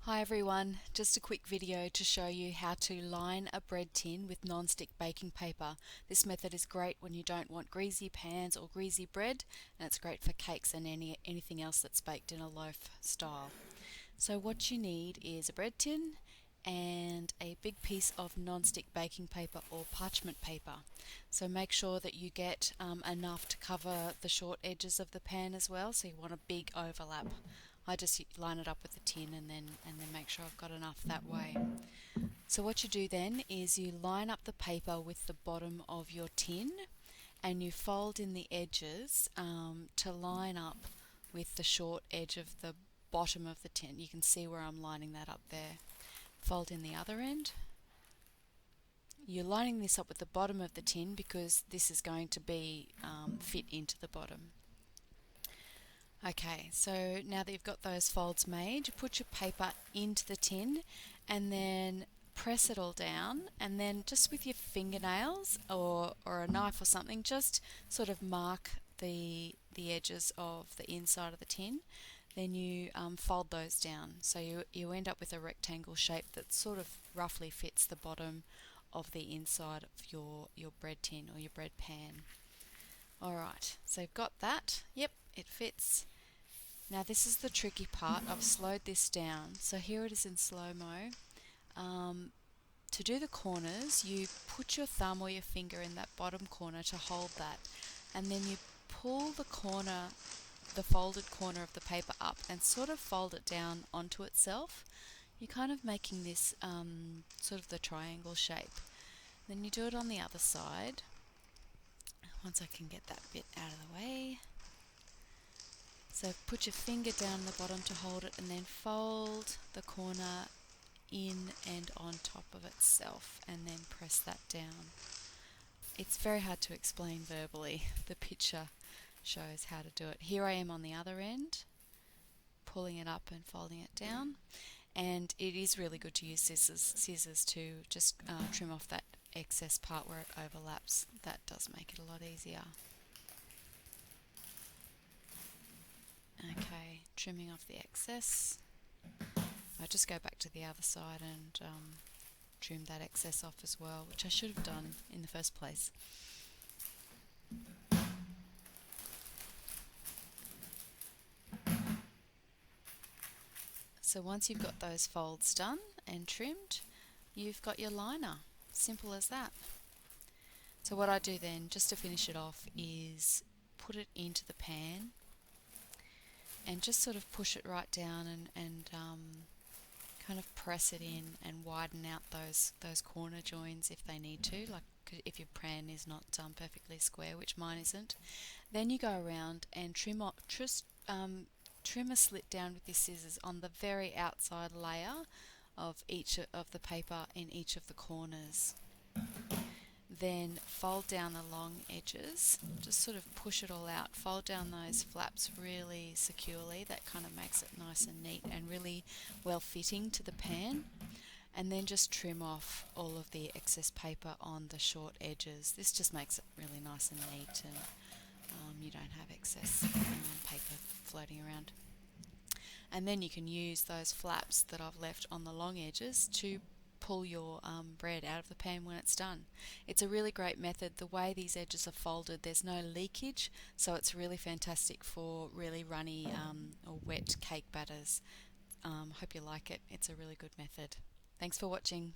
Hi everyone, just a quick video to show you how to line a bread tin with non-stick baking paper. This method is great when you don't want greasy pans or greasy bread, and it's great for cakes and anything else that's baked in a loaf style. So what you need is a bread tin and a big piece of non-stick baking paper or parchment paper. So make sure that you get enough to cover the short edges of the pan as well, so you want a big overlap. I just line it up with the tin and then make sure I've got enough that way. So what you do then is you line up the paper with the bottom of your tin and you fold in the edges to line up with the short edge of the bottom of the tin. You can see where I'm lining that up there. Fold in the other end. You're lining this up with the bottom of the tin because this is going to be fit into the bottom. Okay, so now that you've got those folds made, you put your paper into the tin and then press it all down, and then just with your fingernails or a knife or something, just sort of mark the edges of the inside of the tin. Then you fold those down, so you end up with a rectangle shape that sort of roughly fits the bottom of the inside of your bread tin or your bread pan. Alright, so you've got that. Yep, it fits. Now this is the tricky part. I've slowed this down. So here it is in slow-mo. To do the corners, you put your thumb or your finger in that bottom corner to hold that, and then you pull the corner, the folded corner of the paper up and sort of fold it down onto itself. You're kind of making this sort of the triangle shape. Then you do it on the other side. Once I can get that bit out of the way. So put your finger down the bottom to hold it and then fold the corner in and on top of itself and then press that down. It's very hard to explain verbally. The picture shows how to do it. Here I am on the other end, pulling it up and folding it down. And it is really good to use scissors to just trim off that excess part where it overlaps. That does make it a lot easier. Okay, trimming off the excess. I just go back to the other side and trim that excess off as well, which I should have done in the first place. So once you've got those folds done and trimmed, you've got your liner. Simple as that. So what I do then, just to finish it off, is put it into the pan and just sort of push it right down and kind of press it in and widen out those corner joins if they need to, like if your pan is not perfectly square, which mine isn't. Then you go around and trim a slit down with your scissors on the very outside layer of each of the paper in each of the corners. Then fold down the long edges, just sort of push it all out, fold down those flaps really securely. That kind of makes it nice and neat and really well fitting to the pan. And then just trim off all of the excess paper on the short edges. This just makes it really nice and neat, and you don't have excess paper floating around. And then you can use those flaps that I've left on the long edges to pull your bread out of the pan when it's done. It's a really great method. The way these edges are folded, there's no leakage, so it's really fantastic for really runny or wet cake batters. Hope you like it. It's a really good method. Thanks for watching.